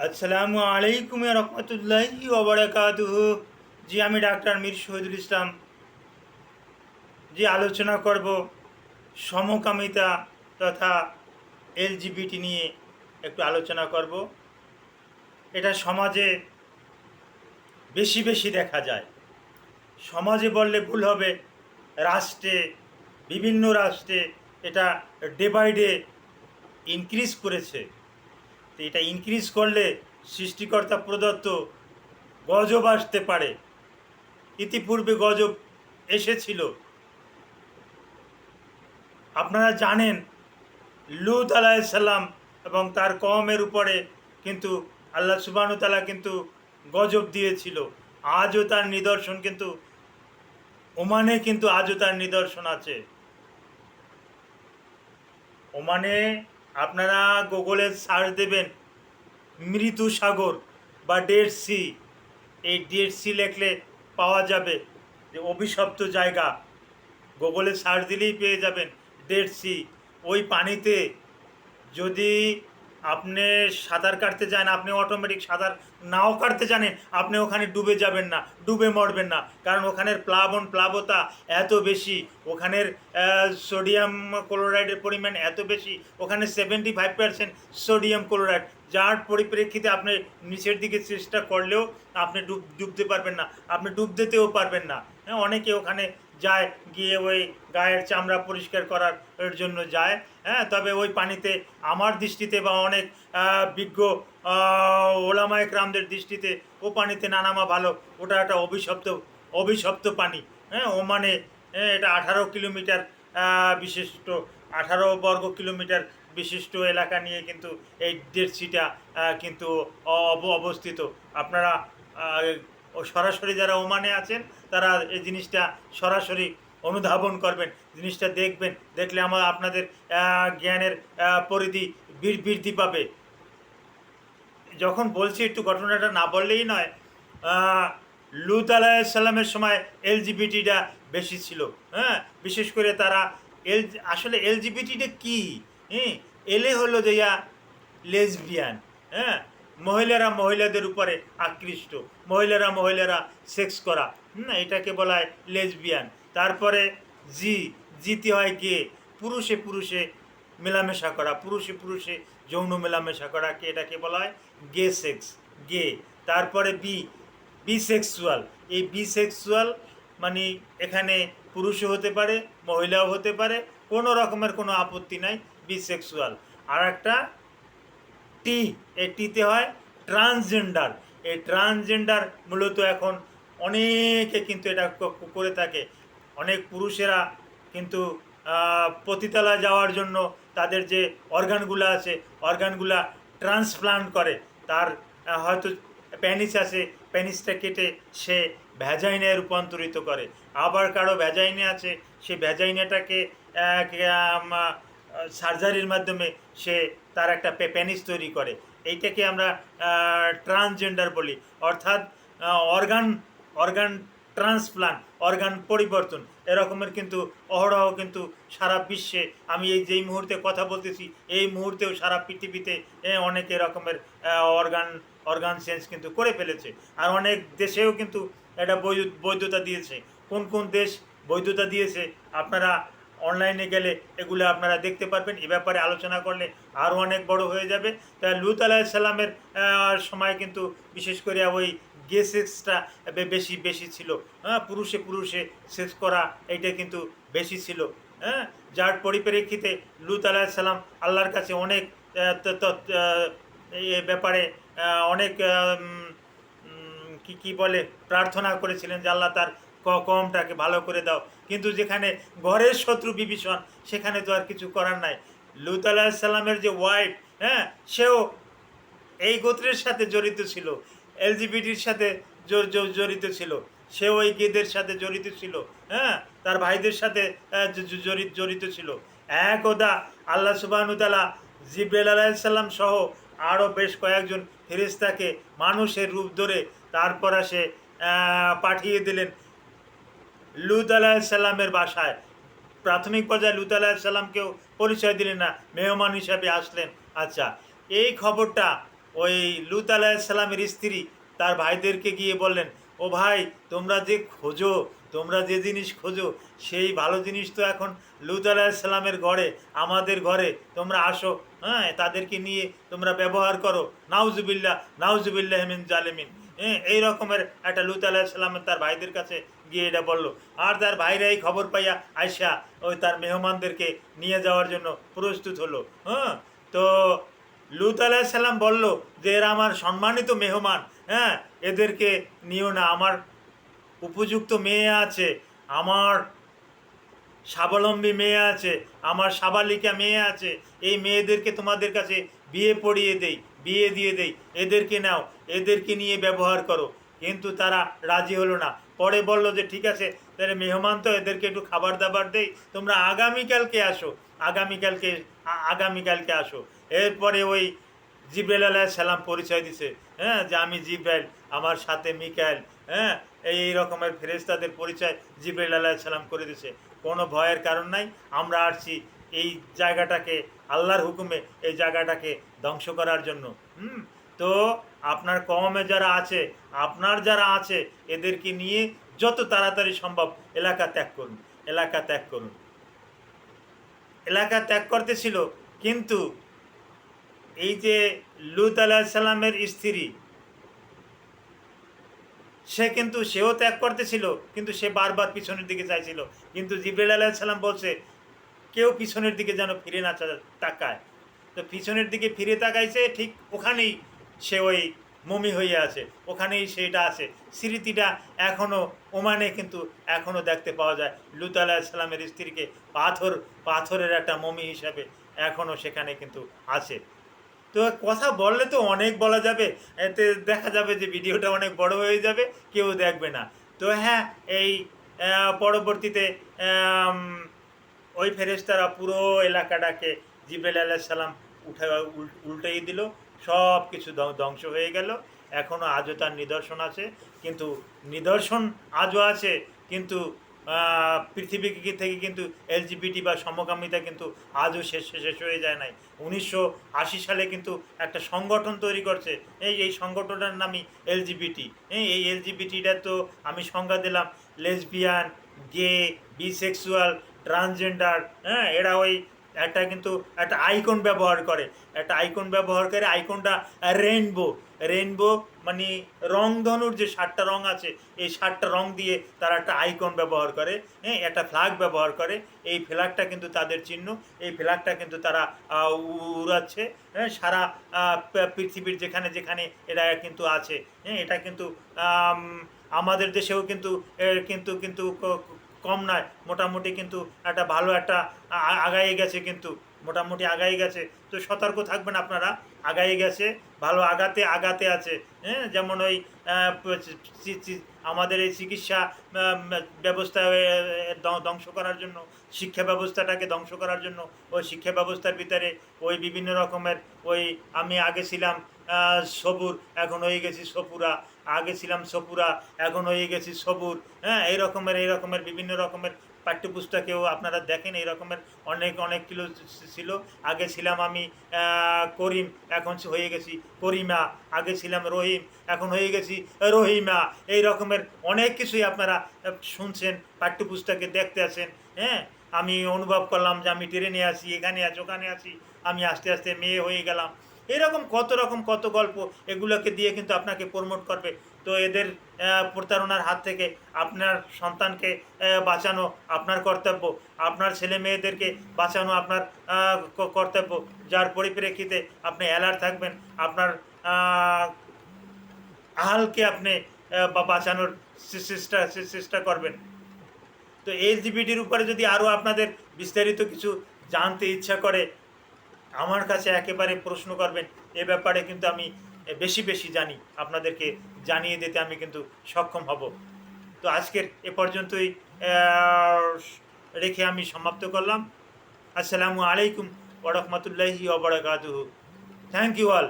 আসসালামু আলাইকুম রহমতুল্লাহি ওবারাকাতুহু। জি, আমি ডাক্তার মীর শহীদুল ইসলাম। জি, আলোচনা করব সমকামিতা তথা এলজিবিটি নিয়ে একটু আলোচনা করব। এটা সমাজে বেশি বেশি দেখা যায়। সমাজে বললে ভুল হবে, রাষ্ট্রে, বিভিন্ন রাষ্ট্রে এটা ডে বাই ডে ইনক্রিজ করেছে। তো এটা ইনক্রিজ করলে সৃষ্টিকর্তা প্রদত্ত গজব আসতে পারে। ইতিপূর্বে গজব এসেছিল, আপনারা জানেন। লূত আলাইসাল্লাম এবং তার কওমের উপরে কিন্তু আল্লাহ সুবহানাহু তাআলা কিন্তু গজব দিয়েছিল। আজও তার নিদর্শন কিন্তু ওমানে কিন্তু আজও তার নিদর্শন আছে। ওমানে আপনারা গুগলে সার্চ দেবেন মৃত্যু সাগর বা ডেড সি। এই ডেড সি লেখলে পাওয়া যাবে যে অভিশপ্ত জায়গা। গুগলে সার্চ দিলেই পেয়ে যাবেন ডেড সি। ওই পানিতে যদি আপনি সাঁতার কাটতে যান, আপনি অটোমেটিক সাঁতার নাও কাটতে জানেন, আপনি ওখানে ডুবে যাবেন না, ডুবে মরবেন না। কারণ ওখানের প্লাবতা এত বেশি, ওখানের সোডিয়াম ক্লোরাইডের পরিমাণ এত বেশি, ওখানে 75% সোডিয়াম ক্লোরাইড, যার পরিপ্রেক্ষিতে আপনি নিচের দিকে চেষ্টা করলেও আপনি ডুবতে পারবেন না, আপনি ডুব দিতেও পারবেন না। হ্যাঁ, অনেকে ওখানে যায়, গিয়ে ওই গায়ের চামড়া পরিষ্কার করার জন্য যায়। হ্যাঁ, তবে ওই পানিতে আমার দৃষ্টিতে বা অনেক বিজ্ঞ ওলামা একরামদের দৃষ্টিতে ও পানিতে না নামা ভালো। ওটা একটা অভিশপ্ত পানি। হ্যাঁ, ওমানে এটা 18 কিলোমিটার বিশিষ্ট, 18 বর্গ কিলোমিটার বিশিষ্ট এলাকা নিয়ে কিন্তু এই ডেড সিটা কিন্তু অবস্থিত। আপনারা সরাসরি যারা ওমানে আছেন তারা এই জিনিসটা সরাসরি অনুধাবন করবেন, জিনিসটা দেখবেন। দেখলে আপনাদের জ্ঞানের পরিধি বৃদ্ধি পাবে। যখন বলছি একটু ঘটনাটা না বললেই নয়। লূত আলাইসাল্লামের সময় এলজিবিটিটা বেশি ছিল। হ্যাঁ, বিশেষ করে তারা আসলে এলজিবিটিটা কি? হ্যাঁ, এলে হলো যে লেসবিয়ান। হ্যাঁ, মহিলারা মহিলাদের উপরে আকৃষ্ট, মহিলারা সেক্স করা, এটাকে বলা হয় লেসবিয়ান। তারপরে জি, জিতে হয় গে, পুরুষে পুরুষে মেলামেশা করা, পুরুষে পুরুষে যৌন মেলামেশা করাকে এটাকে বলা হয় গে সেক্স, গে। তারপরে বিসেক্সুয়াল। এই বিসেক্সুয়াল মানে এখানে পুরুষও হতে পারে, মহিলাও হতে পারে, কোনো রকমের কোনো আপত্তি নাই, বিসেক্সুয়াল। আর একটা টি, এই টিতে হয় ট্রান্সজেন্ডার। এই ট্রান্সজেন্ডার মূলত এখন অনেকে কিন্তু এটা করে থাকে। অনেক পুরুষেরা কিন্তু পতিতালয় যাওয়ার জন্য তাদের যে অর্গানগুলো আছে, অর্গানগুলা ট্রান্সপ্লান্ট করে। তার হয়তো প্যানিস আছে, প্যানিসটা কেটে সে ভ্যাজাইনায় রূপান্তরিত করে। আবার কারো ভ্যাজাইনে আছে, সে ভ্যাজাইনাটাকে সার্জারির মাধ্যমে সে তার একটা প্যানিস তৈরি করে। এইটাকে আমরা ট্রান্সজেন্ডার বলি, অর্থাৎ অর্গান অর্গান ট্রান্সপ্লান্ট, অর্গান পরিবর্তন। এরকমের কিন্তু অহরহ কিন্তু সারা বিশ্বে, আমি এই যেই মুহূর্তে কথা বলতেছি এই মুহূর্তেও সারা পৃথিবীতে অনেক এরকমের অর্গান চেঞ্জ কিন্তু করে ফেলেছে। আর অনেক দেশেও কিন্তু এটা বৈধতা দিয়েছে। কোন কোন দেশ বৈধতা দিয়েছে আপনারা অনলাইনে গেলে এগুলো আপনারা দেখতে পারবেন। এ ব্যাপারে আলোচনা করলে আরও অনেক বড় হয়ে যাবে। তাই লূত আলাইসাল্লামের সময় কিন্তু বিশেষ করে ওই গে সেক্সটা বেশি ছিল। হ্যাঁ, পুরুষে পুরুষে সেক্স করা এইটা কিন্তু বেশি ছিল। হ্যাঁ, যার পরিপ্রেক্ষিতে লূত আলাইসাল্লাম আল্লাহর কাছে অনেক এ ব্যাপারে অনেক কি বলে প্রার্থনা করেছিলেন যে আল্লাহ তার কমটাকে ভালো করে দাও। কিন্তু যেখানে ঘরের শত্রু বিভীষণ, সেখানে তো আর কিছু করার নাই। লূত আলাইসাল্লামের যে ওয়াইফ, হ্যাঁ, সেও এই গোত্রের সাথে জড়িত ছিল, এলজিবিটির সাথে জড়িত ছিল, সেও ওই গেদের সাথে জড়িত ছিল। হ্যাঁ, তার ভাইদের সাথে জড়িত ছিল। একদা আল্লাহ সুবহানাহু তাআলা জিবরাইল আলাইহিসসালাম সহ আরও বেশ কয়েকজন ফেরেশতাকে মানুষের রূপ ধরে তারপর সে পাঠিয়ে দিলেন লূত আলাইহিসসালামের বাসায়। প্রাথমিক পর্যায়ে লূত আলাইহিসসালামকেও পরিচয় দিলেন না, মেহমান হিসাবে আসলেন। আচ্ছা, এই খবরটা ওই লূত আলাইহিসসালামের স্ত্রী তার ভাইদেরকে গিয়ে বললেন, ও ভাই, তোমরা যে খোঁজো, তোমরা যে জিনিস খোঁজো, সেই ভালো জিনিস তো এখন লূত আলাইহিসসালামের ঘরে, আমাদের ঘরে, তোমরা আসো, হ্যাঁ, তাদেরকে নিয়ে তোমরা ব্যবহার করো। নাউজুবিল্লাহ, নাউজুবিল্লাহ মিন জালিমিন। হ্যাঁ, এই রকমের একটা লূত আলাইহিসসালামের তার ভাইদের কাছে গিয়ে এটা বললো। আর তার ভাইরা এই খবর পাইয়া আয়সা ওই তার মেহমানদেরকে নিয়ে যাওয়ার জন্য প্রস্তুত হলো। হ্যাঁ, তো লূত আলাইহিসসালাম বলল যে এরা আমার সম্মানিত মেহমান, হ্যাঁ, এদেরকে নিও না, আমার উপযুক্ত মেয়ে আছে, আমার স্বাবলম্বী মেয়ে আছে, আমার সাবালিকা মেয়ে আছে, এই মেয়েদেরকে তোমাদের কাছে বিয়ে পড়িয়ে দেই, বিয়ে দিয়ে দেই, এদেরকে নাও, এদেরকে নিয়ে ব্যবহার করো। কিন্তু তারা রাজি হলো না। পরে বলল যে ঠিক আছে, তাহলে মেহমান তো, এদেরকে একটু খাবার দাবার দেই, তোমরা আগামীকালকে আসো, আগামীকালকে আসো। এরপরে ওই জিব্রাইল আলাইহিসসালাম পরিচয় দিছে, হ্যাঁ, যে আমি জিব্রাইল, আমার সাথে মিকাইল, হ্যাঁ, এই রকমের ফেরেশতাদের পরিচয় জিব্রাইল আলাইহিসসালাম করে দিছে। কোনো ভয়ের কারণ নাই, আমরা আসছি এই জায়গাটাকে আল্লাহর হুকুমে এই জায়গাটাকে ধ্বংস করার জন্য। তো আপনার কওমে যারা আছে, আপনার যারা আছে, এদেরকে নিয়ে যত তাড়াতাড়ি সম্ভব এলাকা ত্যাগ করুন, এলাকা ত্যাগ করুন। এলাকা ত্যাগ করতেছিল, কিন্তু এই যে লূত আলাইহিসসালামের স্ত্রী, সে কিন্তু সেও ত্যাগ করতেছিল, কিন্তু সে বারবার পিছনের দিকে চাইছিল। কিন্তু জিবরাইল আলাইহিসসালাম বলছে কেউ পিছনের দিকে যেন ফিরে না তাকায়। তো পিছনের দিকে ফিরে তাকাইছে, ঠিক ওখানেই সে ওই মমি হয়ে আছে, ওখানেই সেটা আছে। স্মৃতিটা এখনও ওমানে কিন্তু এখনও দেখতে পাওয়া যায়। লূত আলাইহিসসালামের স্ত্রীকে পাথরের একটা মমি হিসাবে এখনও সেখানে কিন্তু আছে। তো কথা বললে তো অনেক বলা যাবে, এতে দেখা যাবে যে ভিডিওটা অনেক বড় হয়ে যাবে, কেউ দেখবে না। তো হ্যাঁ, এই পরবর্তীতে ওই ফেরেশতারা পুরো এলাকাটাকে জিবরাইল আলাইহিসসালাম উল্টেই দিল, সব কিছু ধ্বংস হয়ে গেল। এখনও আজও তার নিদর্শন আছে, কিন্তু নিদর্শন আজও আছে, কিন্তু পৃথিবী থেকে কিন্তু এলজিবিটি বা সমকামিতা কিন্তু আজও শেষ হয়ে যায় নাই। 1980 সালে কিন্তু একটা সংগঠন তৈরি করছে, এই সংগঠনটার নামই এলজিবিটি। এই এলজিবিটিটা তো আমি সংজ্ঞা দিলাম, লেসবিয়ান, গে, বিসেক্সুয়াল, ট্রান্সজেন্ডার, হ্যাঁ, এরা ওই একটা কিন্তু একটা আইকন ব্যবহার করে, আইকনটা রেইনবো। রেইনবো মানে রংধনুর যে 7টা রং আছে, এই 7টা রং দিয়ে তারা একটা আইকন ব্যবহার করে, হ্যাঁ, একটা ফ্ল্যাগ ব্যবহার করে। এই ফ্ল্যাগটা কিন্তু তাদের চিহ্ন, এই ফ্ল্যাগটা কিন্তু তারা উড়াচ্ছে, হ্যাঁ, সারা পৃথিবীর যেখানে যেখানে এরা কিন্তু আছে। হ্যাঁ, এটা কিন্তু আমাদের দেশেও কিন্তু কিন্তু কিন্তু কম নয়, মোটামুটি কিন্তু একটা ভালো একটা আগায়ে গেছে, কিন্তু মোটামুটি আগায়ে গেছে। তো সতর্ক থাকবেন আপনারা, আগায়ে গেছে, ভালো আগাতে আছে। হ্যাঁ, যেমন ওই আমাদের এই চিকিৎসা ব্যবস্থা ধ্বংস করার জন্য, শিক্ষা ব্যবস্থাটাকে ধ্বংস করার জন্য, ওই শিক্ষা ব্যবস্থার ভিতরে ওই বিভিন্ন রকমের, ওই আমি আগে ছিলাম সবুর, এখন হয়ে গেছি সপুরা, আগে ছিলাম সপুরা, এখন হয়ে গেছি সবুর। হ্যাঁ, এই রকমের বিভিন্ন রকমের পাঠ্যপুস্তকেও আপনারা দেখেন, এই রকমের অনেক কিলো ছিল। আগে ছিলাম আমি করিম, এখন হয়ে গেছি করিমা, আগে ছিলাম রহিম, এখন হয়ে গেছি রহিমা। এই রকমের অনেক কিছুই আপনারা শুনছেন, পাঠ্যপুস্তকে দেখতে আছেন। হ্যাঁ, আমি অনুভব করলাম যে আমি ট্রেনে আছি, এখানে আছি, ওখানে আছি, আমি আস্তে আস্তে মেয়ে হয়ে গেলাম। এরকম কত গল্প, এগুলোকে দিয়ে কিন্তু আপনাকে প্রমোট করবে। তো এদের প্রতারণার হাত থেকে আপনার সন্তানকে বাঁচানো আপনার কর্তব্য, আপনার ছেলে মেয়েদেরকে বাঁচানো আপনার কর্তব্য, যার পরিপ্রেক্ষিতে আপনি অ্যালার্ট থাকবেন, আপনার আহালকে আপনি বাঁচানোর চেষ্টা করবেন। তো এলজিবিটির উপরে যদি আরও আপনাদের বিস্তারিত কিছু জানতে ইচ্ছা করে, আমার কাছে একেবারে প্রশ্ন করবেন, এ ব্যাপারে কিন্তু আমি বেশি জানি, আপনাদেরকে জানিয়ে দিতে আমি কিন্তু সক্ষম হব। তো আজকের এ পর্যন্তই রেখে আমি সমাপ্ত করলাম। আসসালামু আলাইকুম ওয়া রাহমাতুল্লাহি ওয়া বারাকাতুহু। Thank you all.